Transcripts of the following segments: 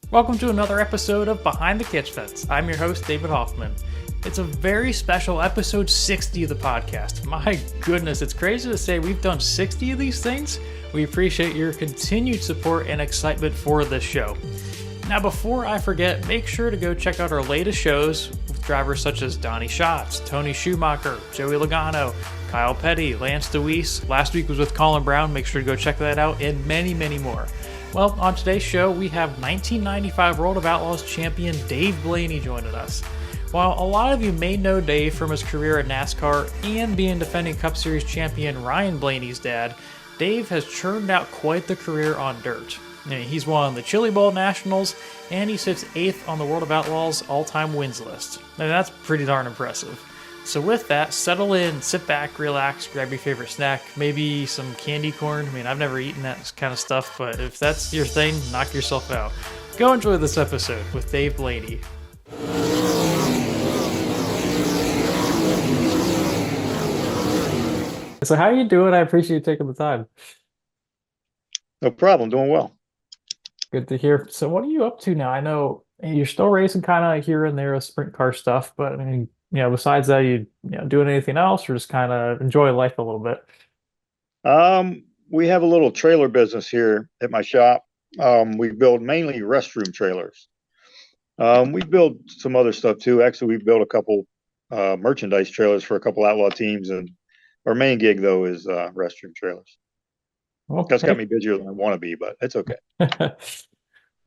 Welcome to another episode of Behind the Catch Fence. I'm your host, David Hoffman. It's a very special episode 60 of the podcast. My goodness, it's crazy to say we've done 60 of these things. We appreciate your continued support and excitement for this show. Now, before I forget, make sure to go check out our latest shows with drivers such as Donnie Schatz, Tony Schumacher, Joey Logano, Kyle Petty, Lance DeWeese. Last week was with Colin Brown. Make sure to go check that out, and many, many more. Well, on today's show, we have 1995 World of Outlaws champion Dave Blaney joining us. While a lot of you may know Dave from his career at NASCAR and being defending Cup Series champion Ryan Blaney's dad, Dave has churned out quite the career on dirt. He's won the Chili Bowl Nationals, and he sits 8th on the World of Outlaws all-time wins list. And that's pretty darn impressive. So with that, settle in, sit back, relax, grab your favorite snack, maybe some candy corn. I've never eaten that kind of stuff, but if that's your thing, knock yourself out. Go enjoy this episode with Dave Blaney. So how are you doing? I appreciate you taking the time. No problem. Doing well. Good to hear. So what are you up to now? I know you're still racing kind of here and there with sprint car stuff, but besides that, you doing anything else or just kind of enjoy life a little bit? We have a little trailer business here at my shop. We build mainly restroom trailers. We build some other stuff too. Actually, we built a couple merchandise trailers for a couple outlaw teams, and our main gig though is restroom trailers. That's got Okay. me busier than I want to be, but it's okay.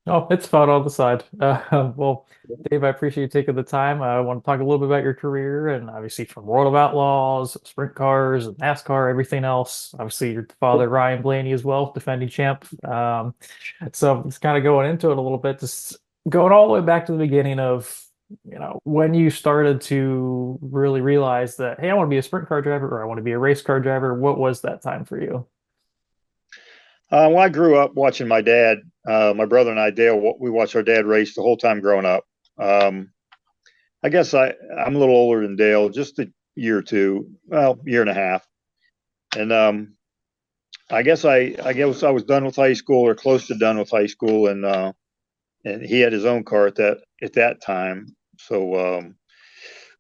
Oh, it's fun on the side. Well, Dave, I appreciate you taking the time. I want to talk a little bit about your career and obviously from World of Outlaws, sprint cars, and NASCAR, everything else. Obviously, your father, Ryan Blaney, as well, defending champ. So it's kind of going into it a little bit, just going all the way back to the beginning of, when you started to really realize that, hey, I want to be a sprint car driver or I want to be a race car driver. What was that time for you? Well, I grew up watching my dad, my brother and I, Dale. We watched our dad race the whole time growing up. I guess I'm a little older than Dale, just a year or two, well, year and a half. And I guess I was done with high school or close to done with high school, and he had his own car at that time. So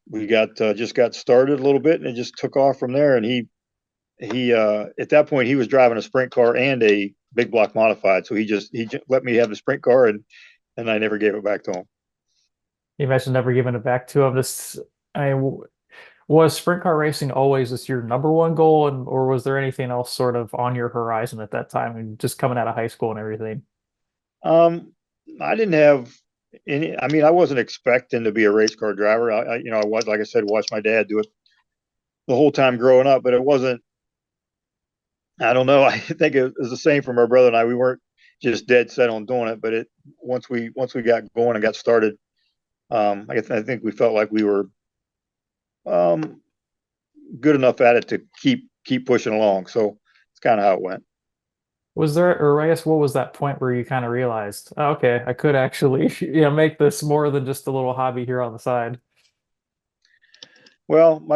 we just got started a little bit, and it just took off from there. And he at that point he was driving a sprint car and a big block modified, so he just let me have the sprint car, and I never gave it back to him. You mentioned never giving it back to him. Was sprint car racing always this your number one goal, and or was there anything else sort of on your horizon at that time, and just coming out of high school and everything? I didn't have any. I mean, I wasn't expecting to be a race car driver. I was, like I said, watched my dad do it the whole time growing up, but it wasn't. I don't know. I think it was the same for my brother and I. We weren't just dead set on doing it, but it once we got going and got started, I think we felt like we were um, good enough at it to keep pushing along. So it's kind of how it went. Was there, or I guess, what was that point where you kind of realized, oh, okay, I could actually, make this more than just a little hobby here on the side? Well,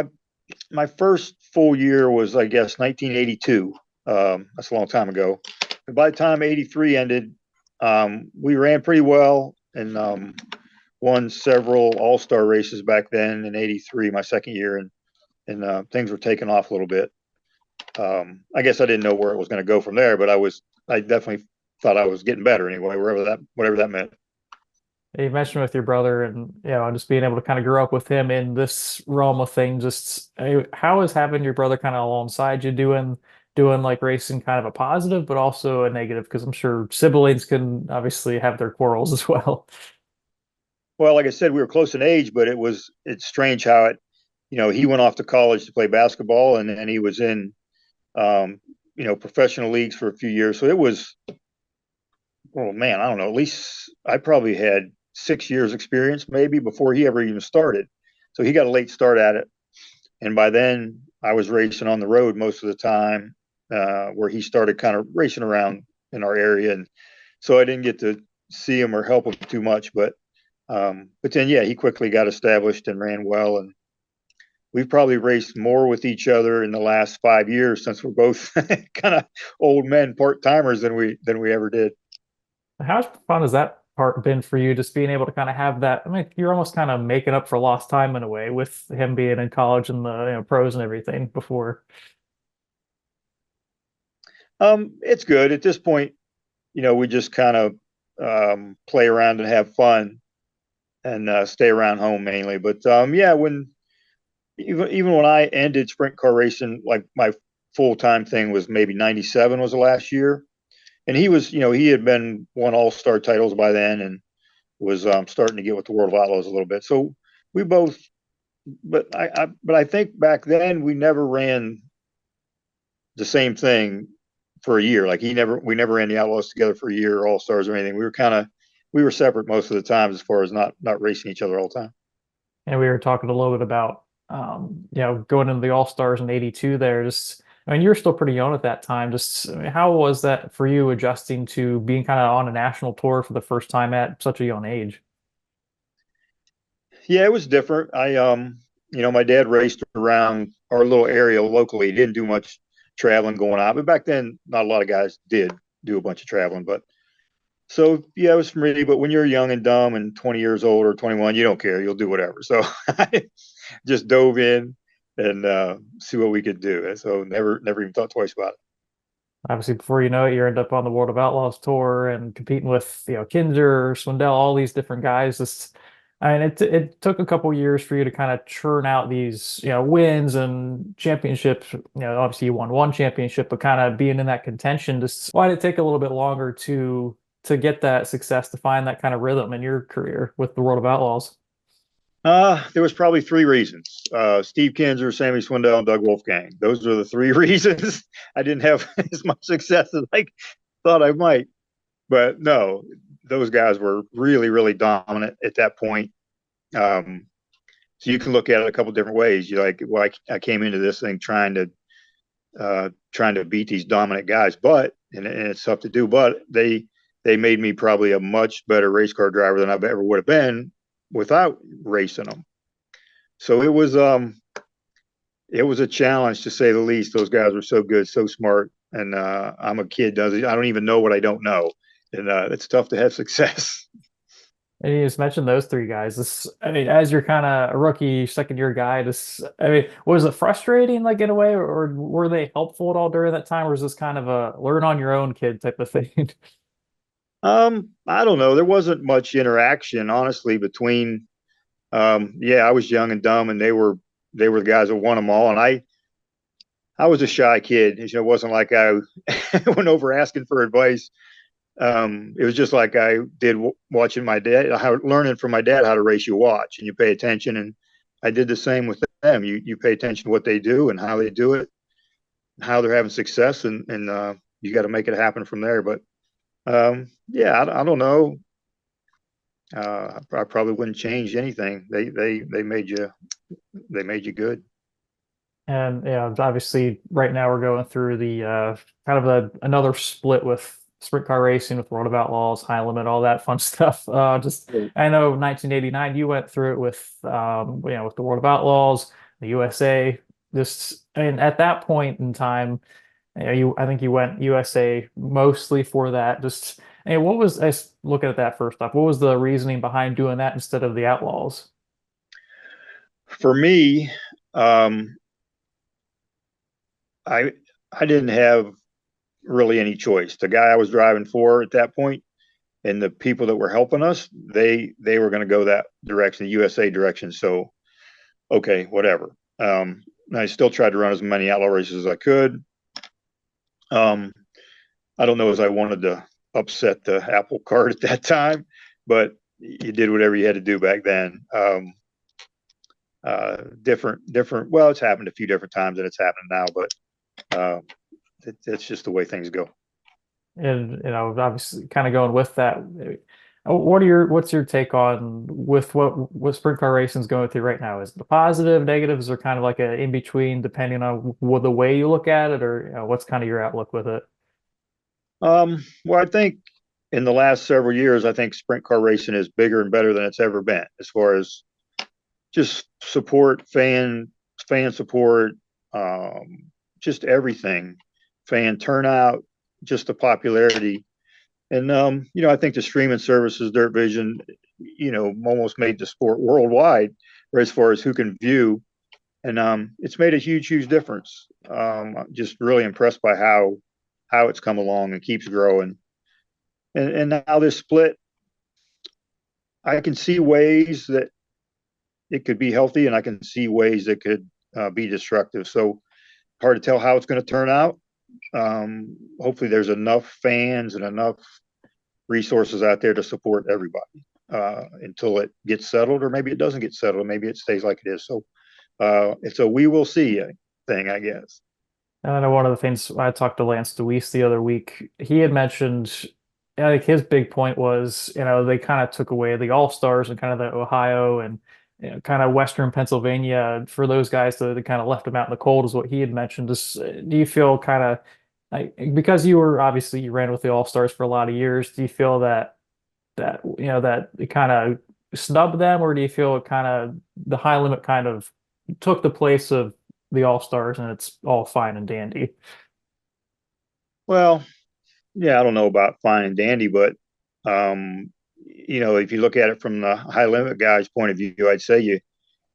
my first full year was, I guess, 1982. That's a long time ago. And by the time 83 ended, we ran pretty well and won several all-star races back then in 83, my second year, and things were taking off a little bit. I guess I didn't know where it was going to go from there, but I definitely thought I was getting better anyway, whatever that meant. You mentioned with your brother and, just being able to kind of grow up with him in this realm of things. Just how is having your brother kind of alongside you doing like racing kind of a positive, but also a negative? Because I'm sure siblings can obviously have their quarrels as well. Well, like I said, we were close in age, but it's strange how he went off to college to play basketball, and he was in professional leagues for a few years. So it was, oh man, I don't know, at least I probably had 6 years experience maybe before he ever even started. So he got a late start at it. And by then I was racing on the road most of the time, where he started kind of racing around in our area. And so I didn't get to see him or help him too much, but then, yeah, he quickly got established and ran well. And we've probably raced more with each other in the last 5 years since we're both kind of old men, part timers than we ever did. How fun is that part been for you, just being able to kind of have that? I mean, you're almost kind of making up for lost time in a way with him being in college and the pros and everything before. It's good at this point. We just kind of play around and have fun and stay around home mainly. But yeah, when even when I ended sprint car racing, like my full time thing was maybe '97 was the last year, and he was, he had been won all-star titles by then and was starting to get with the World of Outlaws a little bit. So we both, but I think back then we never ran the same thing for a year. Like we never ran the Outlaws together for a year, or All-Stars or anything. We were separate most of the time as far as not racing each other all the time. And we were talking a little bit about, going into the All-Stars in '82 there. Just, I mean, you were still pretty young at that time. Just, I mean, how was that for you adjusting to being kind of on a national tour for the first time at such a young age? Yeah, it was different. My dad raced around our little area locally. He didn't do much traveling going out, but back then, not a lot of guys did do a bunch of traveling. But so yeah, it was for me. But when you're young and dumb and 20 years old or 21, you don't care. You'll do whatever. So I just dove in and see what we could do. And so never even thought twice about it. Obviously, before you know it, you end up on the World of Outlaws tour and competing with, Kinzer, Swindell, all these different guys. Just, I mean, it took a couple years for you to kind of churn out these, wins and championships. Obviously you won one championship, but kind of being in that contention, just why did it take a little bit longer to get that success, to find that kind of rhythm in your career with the World of Outlaws? There was probably three reasons. Steve Kinzer, Sammy Swindell, and Doug Wolfgang. Those are the three reasons I didn't have as much success as I thought I might. But no, those guys were really, really dominant at that point. So you can look at it a couple different ways. I came into this thing trying to beat these dominant guys, and it's tough to do. But they made me probably a much better race car driver than I ever would have been without racing them. So it was a challenge to say the least. Those guys were so good, so smart, and I'm a kid. I don't even know what I don't know, and it's tough to have success. And you just mentioned those three guys. I mean, as you're kind of a rookie, second year guy, I mean, was it frustrating, like in a way, or were they helpful at all during that time, or was this kind of a learn on your own kid type of thing? I don't know. There wasn't much interaction, honestly, between. Yeah, I was young and dumb, and they were the guys that won them all, and I was a shy kid. It wasn't like I went over asking for advice. It was just like I did watching my dad, learning from my dad how to race. You watch and you pay attention, and I did the same with them. You pay attention to what they do and how they do it, how they're having success, and you got to make it happen from there. But yeah, I don't know. I probably wouldn't change anything. They made you good. And obviously, right now we're going through the kind of another split with sprint car racing, with World of Outlaws, High Limit, all that fun stuff. Just, I know 1989 you went through it with with the World of Outlaws, the USA. Just, I mean, at that point in time, I think you went USA mostly for that. Just, and what was, I looking at that first off, what was the reasoning behind doing that instead of the Outlaws? For me, um, I I didn't have really any choice. The guy I was driving for at that point, and the people that were helping us, they were going to go that direction, the USA direction. So okay, whatever. I still tried to run as many outlaw races as I could. Um, I don't know as I wanted to upset the apple cart at that time, but you did whatever you had to do back then. Different. Well, it's happened a few different times than it's happening now, but it's just the way things go. And obviously, kind of going with that, what's your take on with what sprint car racing is going through right now? Is it the positive, negatives, or kind of like a in between, depending on the way you look at it, or what's kind of your outlook with it? Well, I think in the last several years, I think sprint car racing is bigger and better than it's ever been as far as just support, fan support, just everything, fan turnout, just the popularity. And I think the streaming services, Dirt Vision, almost made the sport worldwide, as far as who can view, and it's made a huge, huge difference. I'm just really impressed by how it's come along and keeps growing. And now this split, I can see ways that it could be healthy, and I can see ways that could be destructive. So hard to tell how it's going to turn out. Hopefully, there's enough fans and enough resources out there to support everybody until it gets settled, or maybe it doesn't get settled. Maybe it stays like it is. So it's a we will see thing, I guess. And I know one of the things I talked to Lance DeWeese the other week, he had mentioned, I think his big point was, they kind of took away the All-Stars and kind of the Ohio and kind of Western Pennsylvania for those guys to kind of left them out in the cold is what he had mentioned. Do you feel kind of like, because you ran with the All-Stars for a lot of years, do you feel that it kind of snubbed them, or do you feel it kind of the high limit kind of took the place of the All-Stars and it's all fine and dandy? Well, yeah, I don't know about fine and dandy, but if you look at it from the high limit guy's point of view, I'd say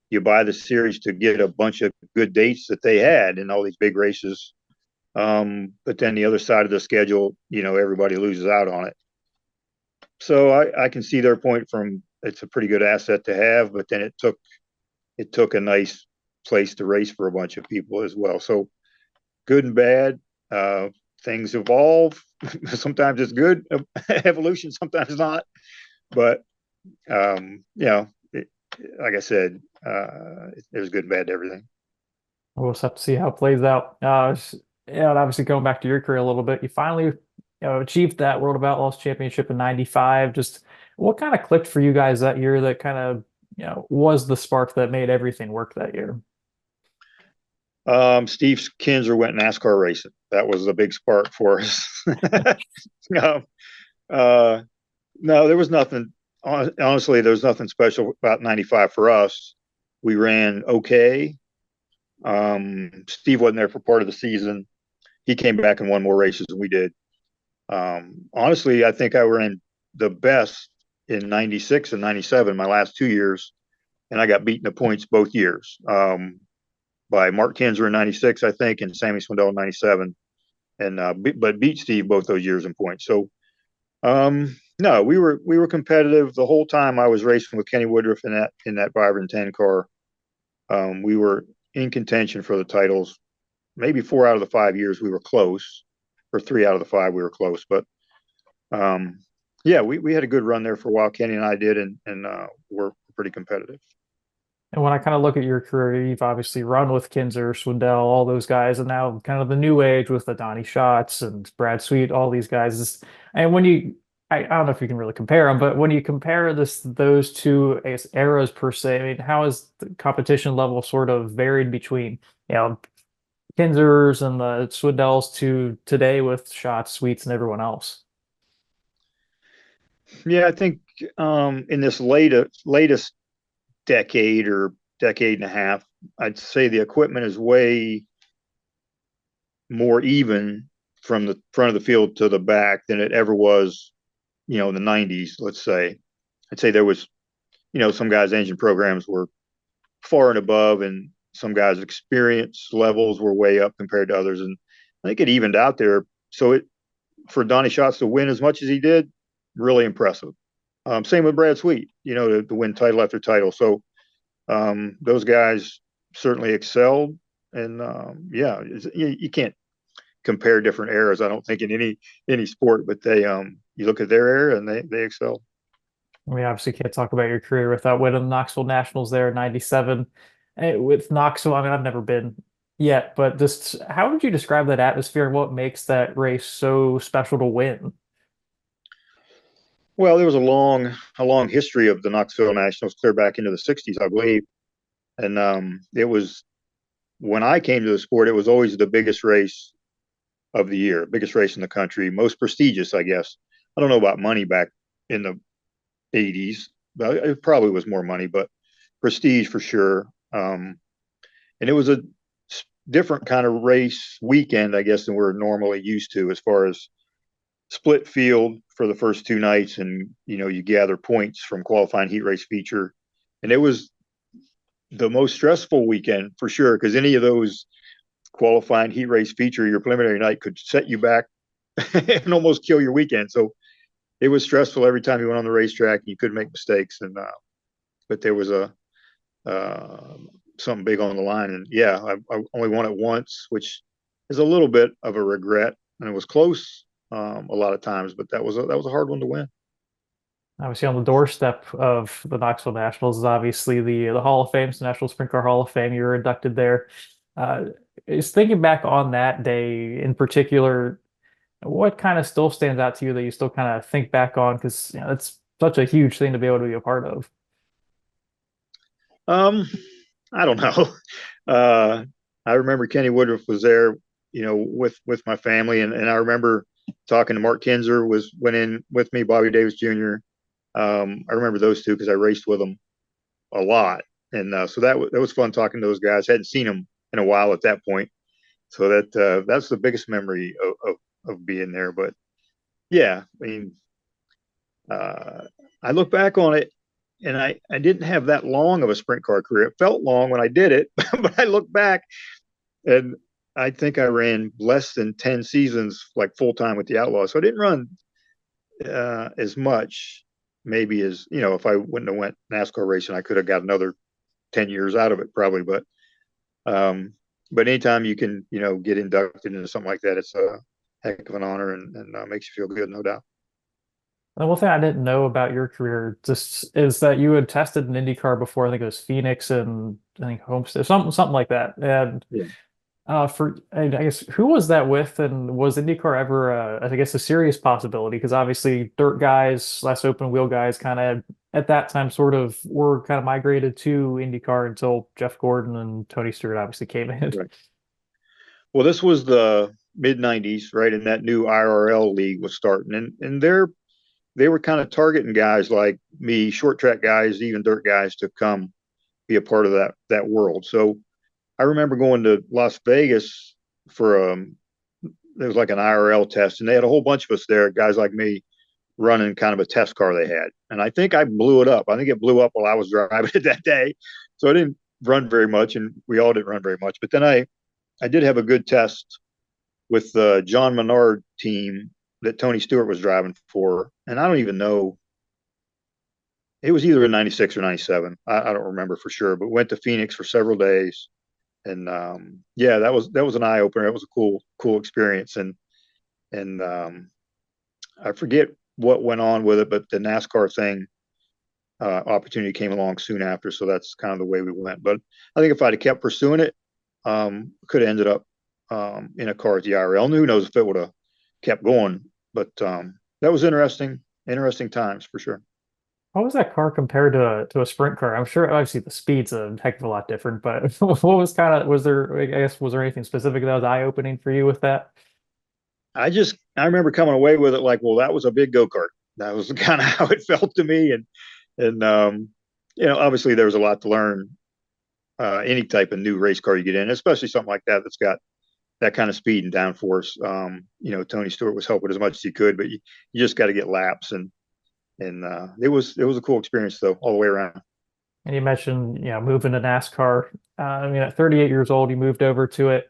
you buy the series to get a bunch of good dates that they had in all these big races. But then the other side of the schedule, everybody loses out on it. So I can see their point from it's a pretty good asset to have, but then it took a nice place to race for a bunch of people as well. So good and bad, things evolve. Sometimes it's good evolution, sometimes not. But like I said, there's good and bad to everything. We'll just have to see how it plays out. And obviously going back to your career a little bit, you finally, achieved that World of Outlaws championship in '95. Just what kind of clicked for you guys that year that kind of, was the spark that made everything work that year? Steve Kinzer went NASCAR racing. That was the big spark for us. No, uh, no, there was nothing. Honestly, there was nothing special about '95 for us. We ran okay. Steve wasn't there for part of the season. He came back and won more races than we did. Honestly, I think I ran the best in '96 and '97, my last 2 years, and I got beaten the points both years by Mark Kinzer in '96, I think, and Sammy Swindell in '97, and but beat Steve both those years in points. So no, we were competitive the whole time I was racing with Kenny Woodruff in that 5 and 10 car. We were in contention for the titles. Maybe 4 out of the 5 years we were close, or 3 out of the 5 we were close. But yeah, we had a good run there for a while. Kenny and I did, and we're pretty competitive. And when I kind of look at your career, you've obviously run with Kinzer, Swindell, all those guys, and now kind of the new age with the Donnie Schatz and Brad Sweet, all these guys. And I don't know if you can really compare them, but when you compare those two, I guess, eras per se, I mean, how has the competition level sort of varied between, Kinzers and the Swindells to today with Schatz, Sweets, and everyone else? Yeah, I think in this latest decade or decade and a half, I'd say the equipment is way more even from the front of the field to the back than it ever was, in the '90s, let's say. I'd say there was, some guys' engine programs were far and above, and some guys' experience levels were way up compared to others. And I think it evened out there. So for Donnie Schatz to win as much as he did, really impressive. Same with Brad Sweet, to win title after title. So those guys certainly excelled. And yeah, you can't compare different eras, I don't think, in any sport, but you look at their era and they excel. We obviously can't talk about your career without winning the Knoxville Nationals there in '97. With Knoxville, I mean, I've never been yet, but just how would you describe that atmosphere and what makes that race so special to win? Well, there was a long history of the Knoxville Nationals, clear back into the '60s, I believe, and it was when I came to the sport, it was always the biggest race of the year, biggest race in the country, most prestigious, I guess. I don't know about money back in the '80s, but it probably was more money, but prestige for sure. And it was a different kind of race weekend, I guess, than we're normally used to, as far as split field for the first two nights, and you gather points from qualifying heat race feature, and it was the most stressful weekend for sure, because any of those qualifying heat race feature, your preliminary night could set you back and almost kill your weekend. So it was stressful every time you went on the racetrack. You could make mistakes, and but there was a something big on the line. And yeah, I only won it once, which is a little bit of a regret. And it was close a lot of times, but that was a hard one to win. Obviously, on the doorstep of the Knoxville Nationals is obviously the Hall of Fame, the National Sprint Car Hall of Fame. You were inducted there. Uh, is thinking back on that day in particular, what kind of still stands out to you that you still kind of think back on? Because it's such a huge thing to be able to be a part of. Um, I don't know. Uh, I remember Kenny Woodruff was there, with my family, and I remember talking to Mark Kinzer went in with me, Bobby Davis Jr. I remember those two because I raced with them a lot, and so that was fun talking to those guys. Hadn't seen them in a while at that point, so that's the biggest memory of being there. But yeah, I mean, uh, I look back on it, and I didn't have that long of a sprint car career. It felt long when I did it, but I look back, and I think I ran less than 10 seasons like full time with the Outlaws. So I didn't run as much, maybe as, if I wouldn't have went NASCAR racing, I could have got another 10 years out of it probably. But anytime you can, get inducted into something like that, it's a heck of an honor, and makes you feel good, no doubt. And one thing I didn't know about your career just is that you had tested an IndyCar before. I think it was Phoenix and I think Homestead, something like that. And Yeah. I guess who was that with, and was IndyCar ever, I guess, a serious possibility? Because obviously, dirt guys, less open wheel guys, kind of at that time sort of were kind of migrated to IndyCar until Jeff Gordon and Tony Stewart obviously came in. Right. Well, this was the mid '90s, right? And that new IRL league was starting, and they were kind of targeting guys like me, short track guys, even dirt guys, to come be a part of that world. So I remember going to Las Vegas for it was like an IRL test, and they had a whole bunch of us there, guys like me, running kind of a test car they had. And I think I blew it up. I think it blew up while I was driving it that day. So I didn't run very much, and we all didn't run very much. But then I did have a good test with the John Menard team that Tony Stewart was driving for. And I don't even know. It was either in 96 or 97. I don't remember for sure, but went to Phoenix for several days. And yeah, that was an eye opener. It was a cool experience. And I forget what went on with it, but the NASCAR thing opportunity came along soon after. So that's kind of the way we went. But I think if I'd have kept pursuing it, could have ended up in a car at the IRL. Who knows if it would have kept going, but that was interesting times for sure. How was that car compared to a sprint car? I'm sure obviously the speed's a heck of a lot different, but what was was there, I guess, was there anything specific that was eye-opening for you with that? I remember coming away with it like, well, that was a big go-kart. That was kind of how it felt to me. And obviously there was a lot to learn, any type of new race car you get in, especially something like that that's got that kind of speed and downforce. Tony Stewart was helping as much as he could, but you just got to get laps, and it was a cool experience though, all the way around. And you mentioned, moving to NASCAR. I mean, at 38 years old, you moved over to it.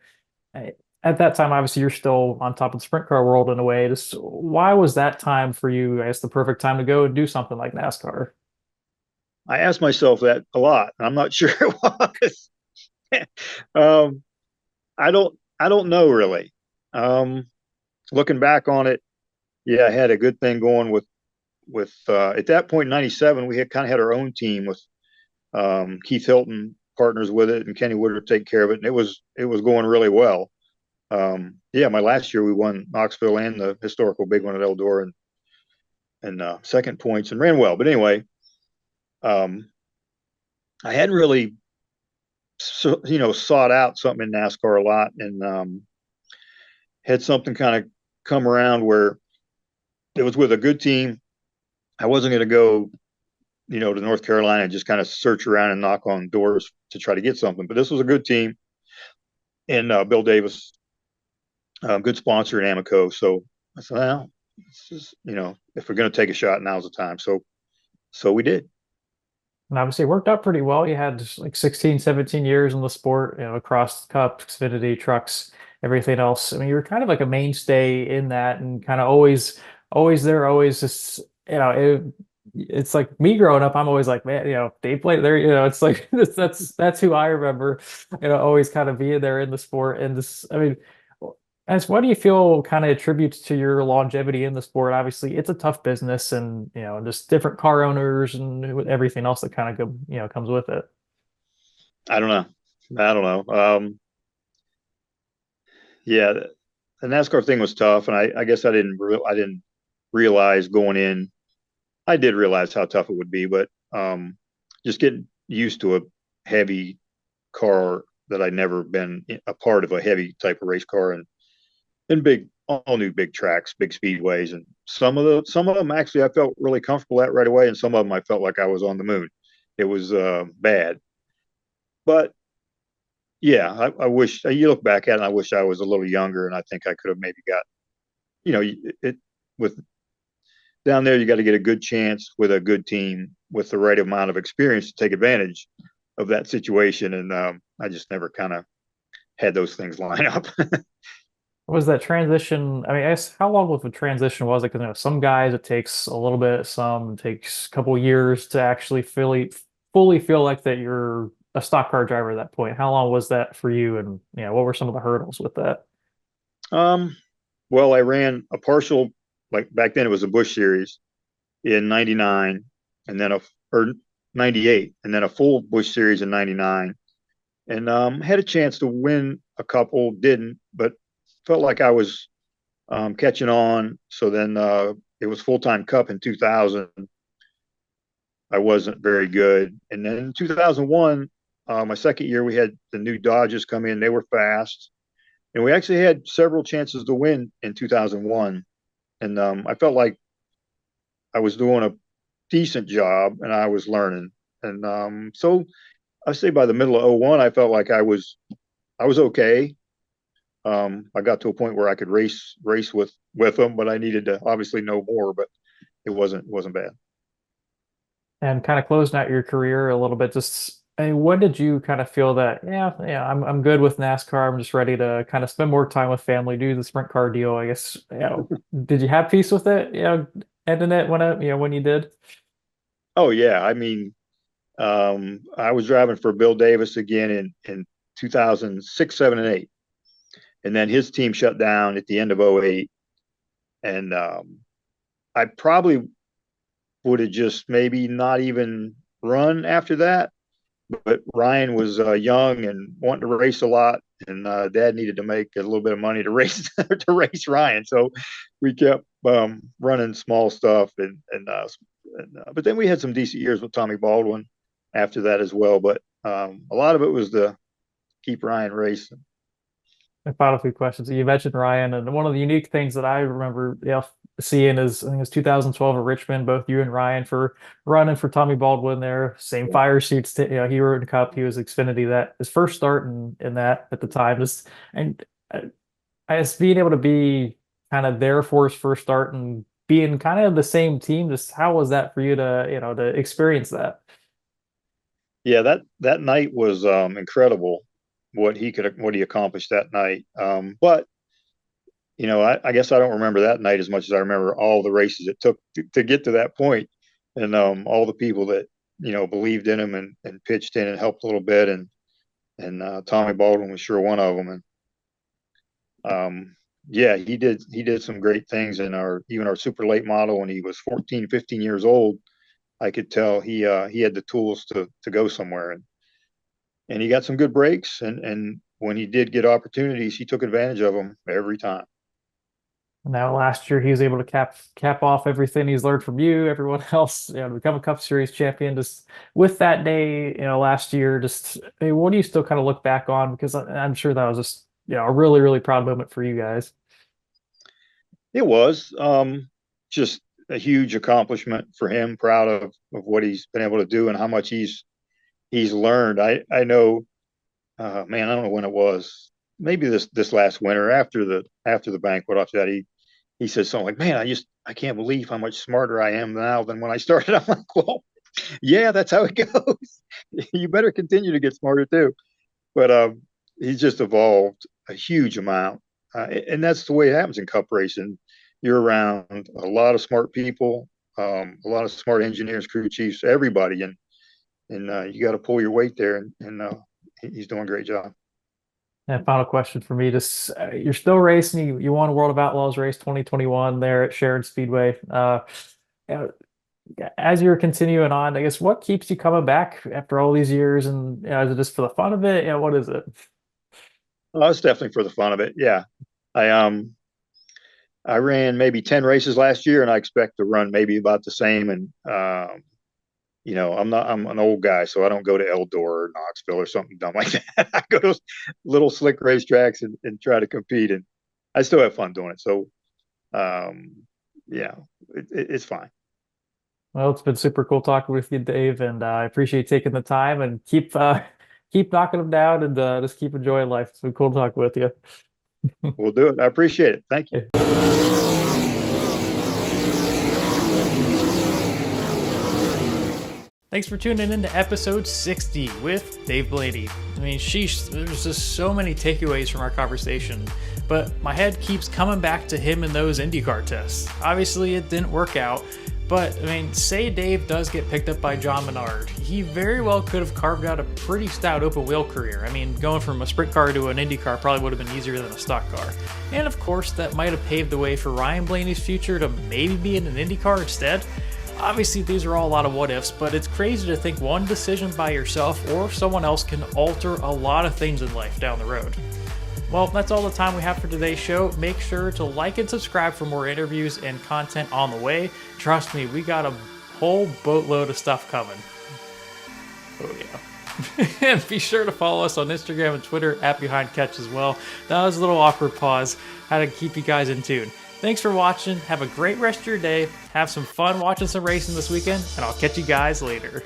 At that time, obviously, you're still on top of the sprint car world in a way. Just why was that time for you, I guess, the perfect time to go and do something like NASCAR? I asked myself that a lot, and I'm not sure it was. um, I don't know really. Looking back on it, yeah, I had a good thing going with at that point in '97, we had kind of had our own team with Keith Hilton partners with it, and Kenny Woodruff take care of it, and it was going really well. Yeah, my last year we won Knoxville and the historical big one at Eldora, and second points, and ran well. But anyway, I hadn't really sought out something in NASCAR a lot, and had something kind of come around where it was with a good team. I wasn't going to go, to North Carolina and just kind of search around and knock on doors to try to get something. But this was a good team, and Bill Davis, good sponsor in Amoco. So I said, well, this is, if we're going to take a shot, now's the time. So we did. And obviously it worked out pretty well. You had like 16, 17 years in the sport, across Cup, Xfinity, trucks, everything else. I mean, you were kind of like a mainstay in that and kind of always there, always just, it's like me growing up, I'm always like, man, they play there, it's like that's who I remember, always kind of being there in the sport. And this, I mean, as what do you feel kind of attributes to your longevity in the sport? Obviously, it's a tough business, and just different car owners and everything else that kind of comes with it. I don't know. I don't know. Yeah, the NASCAR thing was tough, and I guess I didn't realize going in. I did realize how tough it would be, but just getting used to a heavy car that I'd never been a part of a heavy type of race car, and all new big tracks, big speedways, and some of them actually I felt really comfortable at right away, and some of them I felt like I was on the moon. It was bad, but yeah, I wish you look back at it, and I wish I was a little younger, and I think I could have maybe got, it with down there. You got to get a good chance with a good team with the right amount of experience to take advantage of that situation, and I just never kind of had those things line up. Was that transition? I mean, I guess how long of a transition was it? Because some guys it takes a little bit, some it takes a couple years to actually fully feel like that you're a stock car driver at that point. How long was that for you? And what were some of the hurdles with that? um, well, I ran a partial, like back then it was a Busch Series in '99, and then a or '98, and then a full Busch Series in '99, and had a chance to win a couple, didn't, but felt like I was catching on. So then it was full time Cup in 2000. I wasn't very good, and then in 2001, my second year, we had the new Dodges come in. They were fast, and we actually had several chances to win in 2001. And I felt like I was doing a decent job, and I was learning. And so I say by the middle of '01, I felt like I was okay. I got to a point where I could race with them, but I needed to obviously know more. But it wasn't bad. And kind of closing out your career a little bit, just I mean, when did you kind of feel that, yeah, I'm good with NASCAR. I'm just ready to kind of spend more time with family, do the sprint car deal, I guess. Did you have peace with it? Ending it when you did? Oh yeah, I mean, I was driving for Bill Davis again in 2006, 7, and 8, and then his team shut down at the end of '08, and I probably would have just maybe not even run after that. But Ryan was young and wanting to race a lot, and Dad needed to make a little bit of money to race to race Ryan. So we kept running small stuff, but then we had some decent years with Tommy Baldwin after that as well. But a lot of it was to keep Ryan racing. And final few questions. You mentioned Ryan, and one of the unique things that I remember, seeing is I think it was 2012 at Richmond. Both you and Ryan for running for Tommy Baldwin there, same fire suits. He rode in Cup, he was Xfinity. That his first start in that at the time. Just and I guess being able to be kind of there for his first start and being kind of the same team. Just how was that for you to to experience that? Yeah, that night was incredible. What he accomplished that night. But I guess I don't remember that night as much as I remember all the races it took to get to that point, and all the people that believed in him and pitched in and helped a little bit, and Tommy Baldwin was sure one of them. And yeah, he did some great things in our even our super late model when he was 14, 15 years old. I could tell he had the tools to go somewhere, and he got some good breaks, and when he did get opportunities, he took advantage of them every time. Now, last year he was able to cap off everything he's learned from you, everyone else, to become a Cup Series champion. Just with that day, last year, just I mean, what do you still kind of look back on? Because I'm sure that was just a really really proud moment for you guys. It was just a huge accomplishment for him. Proud of what he's been able to do and how much he's learned. I know, man, I don't know when it was. Maybe this last winter after the banquet. After that, he says something like, "Man, I can't believe how much smarter I am now than when I started." I'm like, "Well, yeah, that's how it goes. You better continue to get smarter too." But he's just evolved a huge amount, and that's the way it happens in Cup racing. You're around a lot of smart people, a lot of smart engineers, crew chiefs, everybody, and you got to pull your weight there. And he's doing a great job. And final question for me, just you're still racing. You won a World of Outlaws race 2021 there at Sharon Speedway. Uh, as you're continuing on, I guess what keeps you coming back after all these years? And is it just for the fun of it? What is it? Well, it's definitely for the fun of it. Yeah, I um I ran maybe 10 races last year, and I expect to run maybe about the same. And I'm an old guy, so I don't go to Eldor or Knoxville or something dumb like that. I go to little slick racetracks and try to compete, and I still have fun doing it. So, um, yeah, it's fine. Well, it's been super cool talking with you, Dave, and I appreciate taking the time and keep knocking them down and just keep enjoying life. It's been cool talking with you. We'll do it. I appreciate it. Thank you. Thanks for tuning in to episode 60 with Dave Blaney. I mean, sheesh, there's just so many takeaways from our conversation, but my head keeps coming back to him and those IndyCar tests. Obviously, it didn't work out, but I mean, say Dave does get picked up by John Menard, he very well could have carved out a pretty stout open wheel career. I mean, going from a sprint car to an Indy car probably would have been easier than a stock car. And of course, that might have paved the way for Ryan Blaney's future to maybe be in an Indy car instead. Obviously, these are all a lot of what ifs, but it's crazy to think one decision by yourself or someone else can alter a lot of things in life down the road. Well, that's all the time we have for today's show. Make sure to like and subscribe for more interviews and content on the way. Trust me, we got a whole boatload of stuff coming. Oh yeah. And be sure to follow us on Instagram and Twitter @BehindCatch as well. That was a little awkward pause. Had to keep you guys in tune. Thanks for watching. Have a great rest of your day. Have some fun watching some racing this weekend, and I'll catch you guys later.